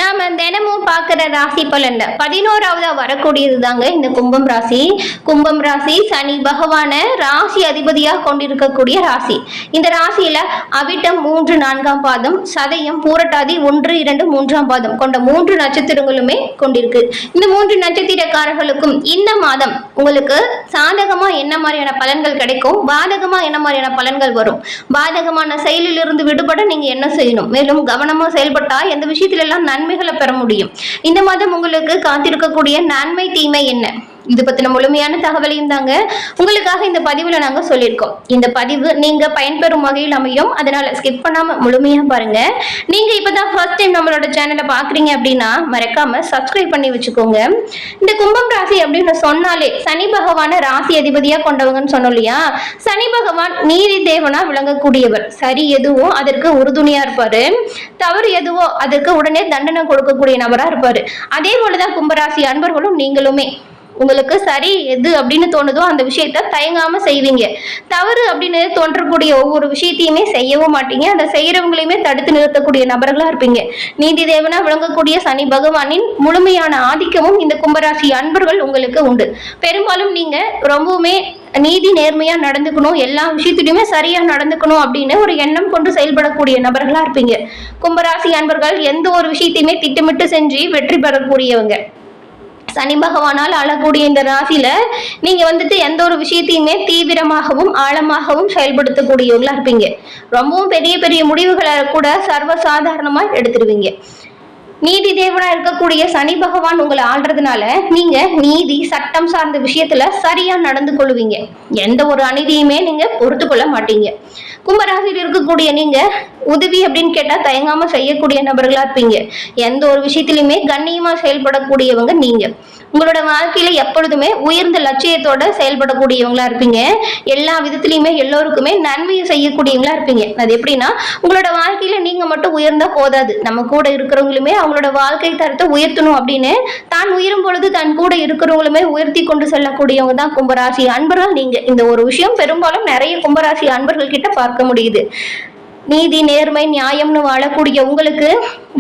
நாம தினமும் பார்க்குற ராசி பலன்ல 11ஆவதா வரக்கூடியது தாங்க இந்த கும்பம் ராசி. கும்பம் ராசி சனி பகவான ராசி அதிபதியா கொண்டிருக்கக்கூடிய ராசி. இந்த ராசியில அவிட்டம் 3, 4ஆம் பாதம், சதயம், பூரட்டாதி 1, 2, 3ஆம் பாதம் கொண்ட 3 நட்சத்திரங்களுமே கொண்டிருக்கு. இந்த 3 நட்சத்திரக்காரர்களுக்கும் இந்த மாதம் உங்களுக்கு சாதகமா என்ன மாதிரியான பலன்கள் கிடைக்கும், பாதகமா என்ன மாதிரியான பலன்கள் வரும், பாதகமான செயலில் இருந்து விடுபட நீங்க என்ன செய்யணும், மேலும் கவனமா செயல்பட்டா எந்த விஷயத்துல எல்லாம் நன்மைகளை பெற முடியும், இந்த மாதம் உங்களுக்கு காத்திருக்கக்கூடிய நன்மை தீமை என்ன, இது பத்தின முழுமையான தகவலையும் தாங்க உங்களுக்காக இந்த பதிவுல நாங்க சொல்லியிருக்கோம். இந்த பதிவு நீங்க பயன்பெறும் வகையில் அமையும், அதனால ஸ்கிப் பண்ணாம முழுமையா பாருங்க. நீங்க இப்பதான் ஃபர்ஸ்ட் டைம் நம்மளோட சேனலை பாக்குறீங்க அப்படின்னா மறக்காம சப்ஸ்கிரைப் பண்ணி வச்சுக்கோங்க. இந்த கும்பம் ராசி அப்படின்னு சொன்னாலே சனி பகவான ராசி அதிபதியா கொண்டவங்கன்னு சொன்னோம் இல்லையா. சனி பகவான் நீதி தேவனா விளங்கக்கூடியவர். சரி எதுவோ அதற்கு உறுதுணையா இருப்பாரு, தவறு எதுவோ அதற்கு உடனே தண்டனை கொடுக்கக்கூடிய நபரா இருப்பாரு. அதே போலதான் கும்பராசி அன்பர்களும் நீங்களுமே உங்களுக்கு சரி எது அப்படின்னு தோணுதோ அந்த விஷயத்த தயங்காம செய்வீங்க. தவறு அப்படின்னு தோன்றக்கூடிய ஒவ்வொரு விஷயத்தையுமே செய்யவும் மாட்டீங்க, அதை செய்யறவங்களையுமே தடுத்து நிறுத்தக்கூடிய நபர்களா இருப்பீங்க. நீதி தேவனா விளங்கக்கூடிய சனி பகவானின் முழுமையான ஆதிக்கமும் இந்த கும்பராசி அன்பர்கள் உங்களுக்கு உண்டு. பெரும்பாலும் நீங்க ரொம்பவுமே நீதி நேர்மையா நடந்துக்கணும், எல்லா விஷயத்திலுமே சரியா நடந்துக்கணும் அப்படின்னு ஒரு எண்ணம் கொண்டு செயல்படக்கூடிய நபர்களா இருப்பீங்க. கும்பராசி அன்பர்கள் எந்த ஒரு விஷயத்தையுமே திட்டமிட்டு செஞ்சு வெற்றி பெறக்கூடியவங்க. சனி பகவானால் ஆளக்கூடிய இந்த ராசியில நீங்க எந்த ஒரு விஷயத்தையுமே தீவிரமாகவும் ஆழமாகவும் செயல்படுத்தக்கூடியவங்களா இருப்பீங்க. ரொம்பவும் பெரிய பெரிய முடிவுகளை கூட சர்வசாதாரணமா எடுத்துருவீங்க. நீதி தேவனா இருக்கக்கூடிய சனி பகவான் உங்களை ஆள்றதுனால நீங்க நீதி சட்டம் சார்ந்த விஷயத்துல சரியா நடந்து கொள்வீங்க. எந்த ஒரு அநீதியுமே நீங்க பொறுத்து கொள்ள மாட்டீங்க. கும்பராசியில் இருக்கக்கூடிய நீங்க உதவி அப்படின்னு கேட்டா தயங்காம செய்யக்கூடிய நபர்களா இருப்பீங்க. எந்த ஒரு விஷயத்திலுமே கண்ணியமா செயல்படக்கூடியவங்க நீங்க. உங்களோட வாழ்க்கையில எப்பொழுதுமே உயர்ந்த லட்சியத்தோட செயல்படக்கூடியவங்களா இருப்பீங்க. எல்லா விதத்திலையுமே எல்லோருக்குமே நன்மையை செய்யக்கூடியவங்களா இருப்பீங்க. அது எப்படின்னா உங்களோட வாழ்க்கையில நீங்க மட்டும் உயர்ந்தா போதாது, நம்ம கூட இருக்கிறவங்களுமே அவங்களோட வாழ்க்கை தரத்தை உயர்த்தணும் அப்படின்னு தான் உயரும் பொழுது தன் கூட இருக்கிறவங்களுமே உயர்த்தி கொண்டு செல்லக்கூடியவங்க தான் கும்பராசி அன்பர்கள் நீங்க. இந்த ஒரு விஷயம் பெரும்பாலும் நிறைய கும்பராசி அன்பர்கள் கிட்ட பார்க்க முடியுது. நீதி நேர்மை நியாயம்னு வாழக்கூடிய உங்களுக்கு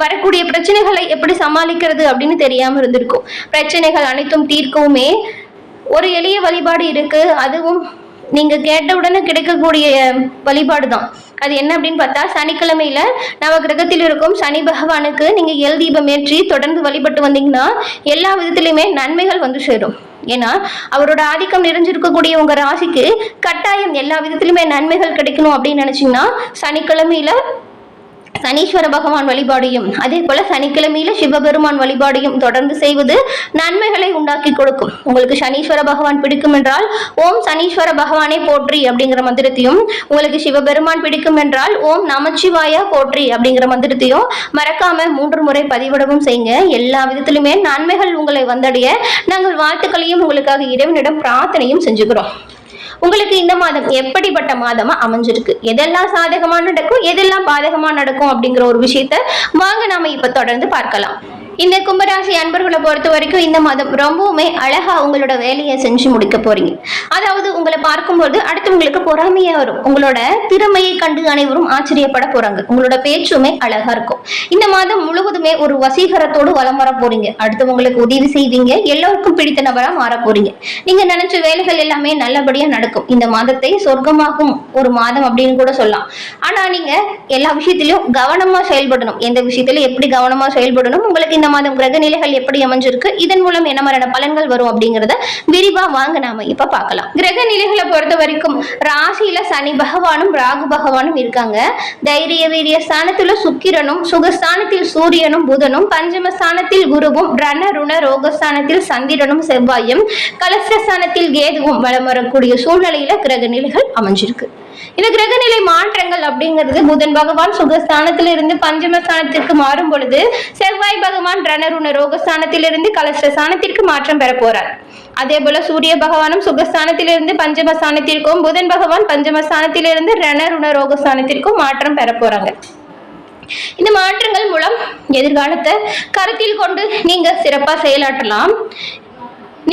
வரக்கூடிய பிரச்சனைகளை எப்படி சமாளிக்கிறது அப்படின்னு தெரியாம இருந்திருக்கும். பிரச்சனைகள் அனைத்தும் தீர்க்கவுமே ஒரு எளிய வழிபாடு இருக்கு, அதுவும் நீங்க கேட்டவுடனே கிடைக்கக்கூடிய வழிபாடு தான். அது என்ன அப்படின்னு பார்த்தா சனிக்கிழமையில நவகிரகத்தில் இருக்கும் சனி பகவானுக்கு நீங்க எல் தீபம் ஏற்றி தொடர்ந்து வழிபட்டு வந்தீங்கன்னா எல்லா விதத்திலுமே நன்மைகள் சேரும். ஏன்னா அவரோட ஆதிக்கம் நிறைஞ்சிருக்கக்கூடிய உங்க ராசிக்கு கட்டாயம் எல்லா விதத்திலுமே நன்மைகள் கிடைக்கணும் அப்படின்னு நினைச்சீங்கன்னா சனிக்கிழமையில சனீஸ்வர பகவான் வழிபாடையும் அதே போல சனிக்கிழமையில சிவபெருமான் வழிபாடையும் தொடர்ந்து செய்வது நன்மைகளை உண்டாக்கி கொடுக்கும். உங்களுக்கு சனீஸ்வர பகவான் பிடிக்கும் என்றால் ஓம் சனீஸ்வர பகவானே போற்றி அப்படிங்கிற மந்திரத்தையும், உங்களுக்கு சிவபெருமான் பிடிக்கும் என்றால் ஓம் நமச்சிவாயா போற்றி அப்படிங்கிற மந்திரத்தையும் மறக்காம 3 முறை பதிவிடவும் செய்யுங்க. எல்லா விதத்திலுமே நன்மைகள் உங்களை வந்தடைய நாங்கள் வாழ்த்துக்களையும் உங்களுக்காக இறைவனிடம் பிரார்த்தனையும் செஞ்சுக்கிறோம். உங்களுக்கு இந்த மாதம் எப்படிப்பட்ட மாதமா அமைஞ்சிருக்கு, எதெல்லாம் சாதகமா நடக்கும், எதெல்லாம் பாதகமா நடக்கும் அப்படிங்கிற ஒரு விஷயத்த வாங்க நாம இப்ப தொடர்ந்து பார்க்கலாம். இந்த கும்பராசி அன்பர்களை பொறுத்த வரைக்கும் இந்த மாதம் ரொம்பவுமே அழகா உங்களோட வேலையை செஞ்சு முடிக்க போறீங்க. அதாவது உங்களை பார்க்கும்போது அடுத்தவங்களுக்கு பொறாமையா வரும். உங்களோட திறமையை கண்டு அனைவரும் ஆச்சரியப்பட போறாங்க. உங்களோட பேச்சுமே அழகா இருக்கும். இந்த மாதம் முழுவதுமே ஒரு வசீகரத்தோடு வலம் வர போறீங்க. அடுத்தவங்களுக்கு உதவி செய்வீங்க. எல்லோருக்கும் பிடித்த நபரா மாற போறீங்க. நீங்க நினைச்ச வேலைகள் எல்லாமே நல்லபடியா நடக்கும். இந்த மாதத்தை சொர்க்கமாகும் ஒரு மாதம் அப்படின்னு கூட சொல்லலாம். ஆனா நீங்க எல்லா விஷயத்திலும் கவனமா செயல்படணும். எந்த விஷயத்திலும் எப்படி கவனமா செயல்படணும், உங்களுக்கு இந்த மாதம் கிரக நிலைகள் எப்படி அமைஞ்சிருக்கு, இதன் மூலம் என்ன மாதிரியான பலன்கள் வரும் அப்படிங்கறத விரிவா வாங்க நாம இப்ப பார்க்கலாம். கிரக நிலைகளை பொறுத்த வரைக்கும் ராசியில சனி பகவானும் ராகு பகவானும் இருக்காங்க. தைரிய வீரிய ஸ்தானத்துல சுக்கிரனும், சுகஸ்தானத்தில் சூரியனும் புதனும், பஞ்சமஸ்தானத்தில் குருவும், ரண ருண ரோகஸ்தானத்தில் சந்திரனும் செவ்வாயும், கலஸ்திரஸ்தானத்தில் கேதுவும் வலம் வரக்கூடிய சூழ்நிலையில கிரக நிலைகள் அமைஞ்சிருக்கு. இந்த கிரகநிலை மாற்றங்கள் அப்படிங்கிறது புதன் பகவான் சுகஸ்தானத்திலிருந்து பஞ்சமஸ்தானத்திற்கு மாறும் பொழுது செவ்வாய் பகவான் ரணருண ரோகஸ்தானத்திலிருந்து கலஸ்திரஸ்தானத்திற்கு மாற்றம் பெற போறார். அதே போல சூரிய பகவானும் சுகஸ்தானத்திலிருந்து பஞ்சமஸ்தானத்திற்கும், புதன் பகவான் பஞ்சமஸ்தானத்திலிருந்து ரணருண ரோகஸ்தானத்திற்கும் மாற்றம் பெற போறாங்க. இந்த மாற்றங்கள் மூலம் எதிர்காலத்தை கருத்தில் கொண்டு நீங்க சிறப்பா செயலாற்றலாம்.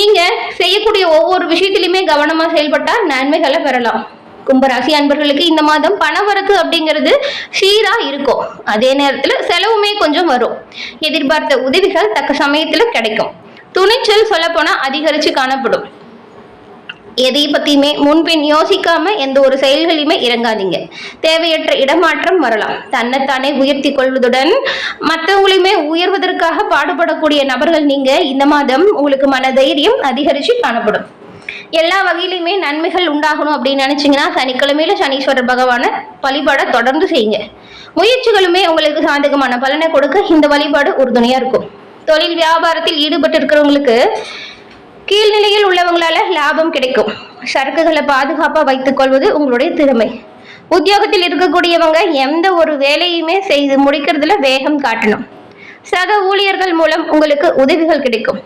நீங்க செய்யக்கூடிய ஒவ்வொரு விஷயத்திலுமே கவனமா செயல்பட்டா நன்மைகளை பெறலாம். கும்பராசி அன்பர்களுக்கு இந்த மாதம் பணவரத்து அப்படிங்கிறது சீரா இருக்கும். அதே நேரத்துல செலவுமே கொஞ்சம் வரும். எதிர்பார்த்த உதவிகள் தக்க சமயத்துல கிடைக்கும். துணிச்சல் சொல்ல போனா அதிகரிச்சு காணப்படும். எதை பத்தியுமே முன்பின் யோசிக்காம எந்த ஒரு செயல்களையுமே இறங்காதீங்க. தேவையற்ற இடமாற்றம் வரலாம். தன்னைத்தானே உயர்த்தி கொள்வதுடன் மற்றவங்களையுமே உயர்வதற்காக பாடுபடக்கூடிய நபர்கள் நீங்க. இந்த மாதம் உங்களுக்கு மன தைரியம் அதிகரிச்சு காணப்படும். எல்லா வகையிலுமே நன்மைகள் உண்டாகணும் அப்படின்னு நினைச்சீங்கன்னா சனிக்கிழமையில சனீஸ்வரர் பகவான வழிபாட தொடர்ந்து செய்யுங்க. முயற்சிகளுமே உங்களுக்கு சாதகமான பலனை கொடுக்க இந்த வழிபாடு உறுதுணையா இருக்கும். தொழில் வியாபாரத்தில் ஈடுபட்டு இருக்கிறவங்களுக்கு கீழ்நிலையில் உள்ளவங்களால லாபம் கிடைக்கும். சரக்குகளை பாதுகாப்பா வைத்துக் கொள்வது உங்களுடைய திறமை. உத்தியோகத்தில் இருக்கக்கூடியவங்க எந்த ஒரு வேலையுமே செய்து முடிக்கிறதுல வேகம் காட்டணும். சக ஊழியர்கள் மூலம் உங்களுக்கு உதவிகள் கிடைக்கும்.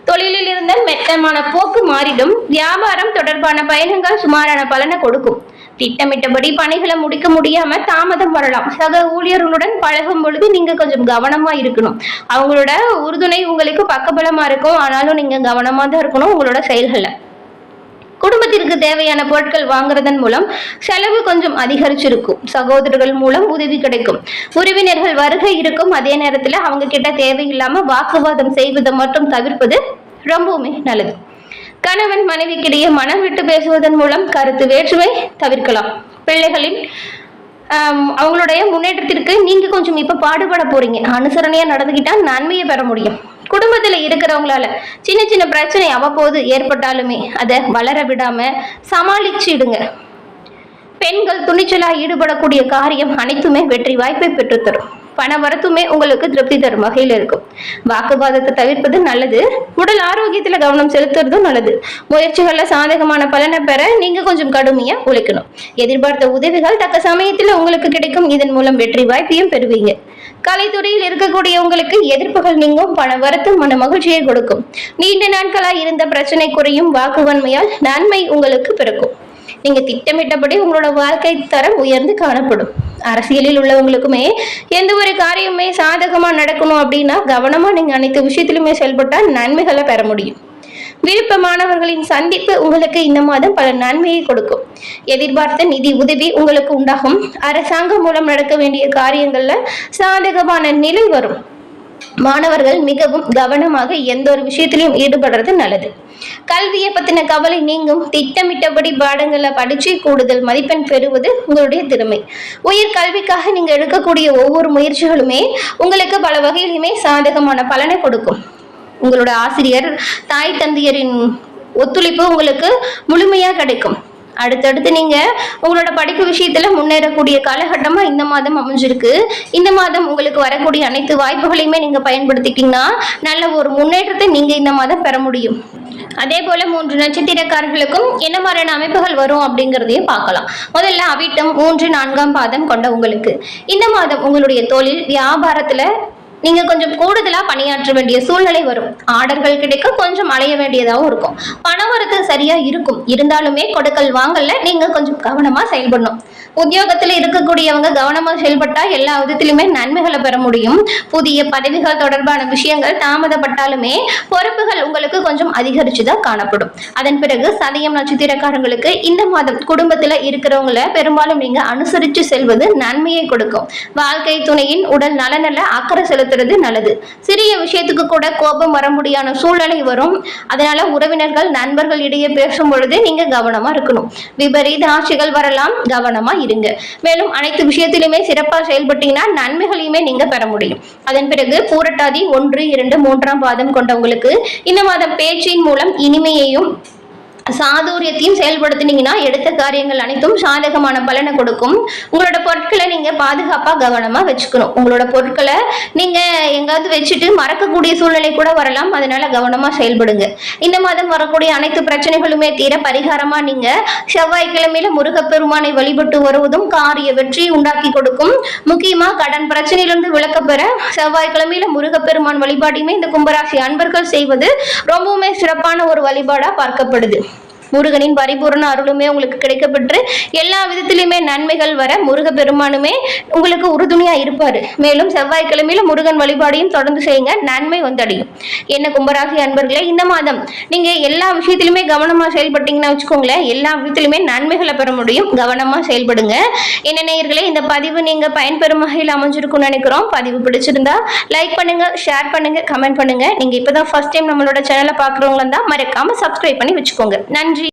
தொழிலில் இருந்த மெத்தமான போக்கு மாறிடும். வியாபாரம் தொடர்பான பயணங்கள் சுமாரான பலனை கொடுக்கும். திட்டமிட்டபடி பணிகளை முடிக்க முடியாம தாமதம் வரலாம். சக ஊழியர்களுடன் பழகும் பொழுது நீங்க கொஞ்சம் கவனமா இருக்கணும். அவங்களோட உறுதுணை உங்களுக்கு பக்கபலமா இருக்கும். ஆனாலும் நீங்க கவனமா தான் இருக்கணும் உங்களோட செயல்களை. குடும்பத்திற்கு தேவையான பொருட்கள் வாங்குறதன் மூலம் செலவு கொஞ்சம் அதிகரிச்சிருக்கும். சகோதரர்கள் மூலம் உதவி கிடைக்கும். உறவினர்கள் வருகை இருக்கும். அதே நேரத்துல அவங்க கிட்ட தேவையில்லாம வாக்குவாதம் செய்வதை மட்டும் தவிர்ப்பது ரொம்பவுமே நல்லது. கணவன் மனைவிக்கிடையே மனம் விட்டு பேசுவதன் மூலம் கருத்து வேற்றுமை தவிர்க்கலாம். பிள்ளைகளின் அவங்களுடைய முன்னேற்றத்திற்கு நீங்க கொஞ்சம் இப்ப பாடுபட போறீங்க. அனுசரணையா நடந்துகிட்டா நன்மையை பெற முடியும். குடும்பத்துல இருக்கிறவங்களால சின்ன சின்ன பிரச்சனை அவ்வப்போது ஏற்பட்டாலுமே அதை வளர விடாம சமாளிச்சிடுங்க. பெண்கள் துணிச்சலா ஈடுபடக்கூடிய காரியம் அனைத்துமே வெற்றி வாய்ப்பை பெற்றுத்தரும். பண வரத்துமே உங்களுக்கு திருப்தி தரும் வகையில் இருக்கும். வாக்குவாதத்தை தவிர்ப்பது நல்லது. உடல் ஆரோக்கியத்துல கவனம் செலுத்துறதும் நல்லது. முயற்சிகள்ல சாதகமான பலனை பெற நீங்க கொஞ்சம் கடுமையா உழைக்கணும். எதிர்பார்த்த உதவிகள் தக்க சமயத்துல உங்களுக்கு கிடைக்கும். இதன் மூலம் வெற்றி வாய்ப்பையும் பெறுவீங்க. கலைத்துறையில் இருக்கக்கூடிய உங்களுக்கு எதிர்ப்புகள் நீங்கும். பண வரத்து மன மகிழ்ச்சியை கொடுக்கும். நீண்ட நாட்களா இருந்த பிரச்சனை குறையும். வாக்குவன்மையால் நன்மை உங்களுக்கு பிறக்கும். நீங்க திட்டமிட்டபடி உங்களோட வாழ்க்கை தரம் உயர்ந்து காணப்படும். அரசியலில் உள்ளவங்களுக்குமே எந்த ஒரு காரியமே சாதகமா நடக்கணும் அப்படின்னா கவனமா நீங்க அனைத்து விஷயத்திலுமே செயல்பட்டா நன்மைகளை பெற முடியும். விருப்பமானவர்களின் சந்திப்பு உங்களுக்கு இந்த மாதம் பல நன்மையை கொடுக்கும். எதிர்பார்த்த நிதி உதவி உங்களுக்கு உண்டாகும். அரசாங்கம் மூலம் நடக்க வேண்டிய காரியங்கள்ல சாதகமான நிலை வரும். மாணவர்கள் மிகவும் கவனமாக எந்த ஒரு விஷயத்திலையும் ஈடுபடுறது நல்லது. கல்வியை பத்தின கவலை நீங்கும். திட்டமிட்டபடி பாடங்களை படிச்சு கூடுதல் மதிப்பெண் பெறுவது உங்களுடைய திறமை. உயர் கல்விக்காக நீங்க எடுக்கக்கூடிய ஒவ்வொரு முயற்சிகளுமே உங்களுக்கு பல வகையிலுமே சாதகமான பலனை கொடுக்கும். உங்களோட ஆசிரியர் தாய் தந்தையரின் ஒத்துழைப்பு உங்களுக்கு முழுமையா கிடைக்கும். அடுத்தடுத்து நீங்க உங்களோட படிப்பு விஷயத்துல முன்னேறக்கூடிய காலகட்டமா இந்த மாதம் அமைஞ்சிருக்கு. இந்த மாதம் உங்களுக்கு வரக்கூடிய அனைத்து வாய்ப்புகளையுமே நீங்க பயன்படுத்திட்டீங்கன்னா நல்ல ஒரு முன்னேற்றத்தை நீங்க இந்த மாதம் பெற முடியும். அதே போல 3 நட்சத்திரக்காரர்களுக்கும் என்ன மாதிரியான அமைப்புகள் வரும் அப்படிங்கிறதையும் பார்க்கலாம். முதல்ல அவிட்டம் 3, 4ஆம் பாதம் கொண்ட உங்களுக்கு இந்த மாதம் உங்களுடைய தொழில் வியாபாரத்துல நீங்க கொஞ்சம் கூடுதலா பணியாற்ற வேண்டிய சூழ்நிலை வரும். ஆர்டர்கள் கிடைக்க கொஞ்சம் அலைய வேண்டியதாகவும் இருக்கும். பணவரத்து சரியா இருக்கும். இருந்தாலுமே கொடுக்கல் வாங்கல நீங்க கொஞ்சம் கவனமா செயல்படணும். உத்தியோகத்துல இருக்கக்கூடியவங்க கவனமா செயல்பட்டா எல்லா விதத்திலுமே நன்மைகளை பெற முடியும். புதிய பதவிகள் தொடர்பான விஷயங்கள் தாமதப்பட்டாலுமே பொறுப்புகள் உங்களுக்கு கொஞ்சம் அதிகரிச்சுதான் காணப்படும். அதன் பிறகு சதயம் நட்சத்திரக்காரங்களுக்கு இந்த மாதம் குடும்பத்துல இருக்கிறவங்கள பெரும்பாலும் நீங்க அனுசரிச்சு செல்வது நன்மையை கொடுக்கும். வாழ்க்கை துணையின் உடல் நலனில் அக்கறை செலுத்துறது நல்லது. சிறிய விஷயத்துக்கு கூட கோபம் வர முடியாத சூழ்நிலை வரும். அதனால உறவினர்கள் நண்பர்கள் இடையே பேசும் பொழுது நீங்க கவனமா இருக்கணும். விபரீத ஆட்சிகள் வரலாம். கவனமா இருங்க. மேலும் அனைத்து விஷயத்திலுமே சிறப்பா செயல்பட்டீங்கன்னா நன்மைகளையுமே நீங்க பெற முடியும். அதன் பிறகு பூரட்டாதி 1, 2, 3ஆம் பாதம் கொண்டவங்களுக்கு இந்த மாதம் பேச்சின் மூலம் இனிமையையும் சாதுரியத்தையும் செயல்படுத்தினீங்கன்னா எடுத்த காரியங்கள் அனைத்தும் சாதகமான பலனை கொடுக்கும். உங்களோட பொருட்களை நீங்க பாதுகாப்பா கவனமா வச்சுக்கணும். உங்களோட பொருட்களை நீங்க எங்காவது வச்சுட்டு மறக்கக்கூடிய சூழ்நிலை கூட வரலாம். அதனால கவனமா செயல்படுங்க. இந்த மாதம் வரக்கூடிய அனைத்து பிரச்சனைகளுமே தீர பரிகாரமா நீங்க செவ்வாய்க்கிழமையில முருகப்பெருமானை வழிபட்டு வருவதும் காரிய வெற்றியை உண்டாக்கி கொடுக்கும். முக்கியமா கடன் பிரச்சனையிலிருந்து விளக்க பெற செவ்வாய்க்கிழமையில முருகப்பெருமான் வழிபாடையுமே இந்த கும்பராசி அன்பர்கள் செய்வது ரொம்பவுமே சிறப்பான ஒரு வழிபாடா பார்க்கப்படுது. முருகனின் பரிபூரண அருளுமே உங்களுக்கு கிடைக்கப்பெற்று எல்லா விதத்திலுமே நன்மைகள் வர முருக பெருமானுமே உங்களுக்கு உறுதுணையா இருப்பாரு. மேலும் செவ்வாய்க்கிழமையில முருகன் வழிபாடையும் தொடர்ந்து செய்யுங்க, நன்மை வந்தடையும். என்ன கும்பராசி அன்பர்களே, இந்த மாதம் நீங்க எல்லா விஷயத்திலுமே கவனமா செயல்பட்டீங்கன்னா வச்சுக்கோங்களேன், எல்லா விதத்திலுமே நன்மைகளை பெற முடியும். கவனமா செயல்படுங்க. என்ன நேயர்களே, இந்த பதிவு நீங்க பயன்பெறும் வகையில் அமைஞ்சிருக்கும்னு நினைக்கிறோம். பதிவு பிடிச்சிருந்தா லைக் பண்ணுங்க, ஷேர் பண்ணுங்க, கமெண்ட் பண்ணுங்க. நீங்க இப்பதான் ஃபர்ஸ்ட் டைம் நம்மளோட சேனலை பார்க்குறவங்களா இருந்தா மறக்காம சப்ஸ்கிரைப் பண்ணி வச்சுக்கோங்க. நன்றி.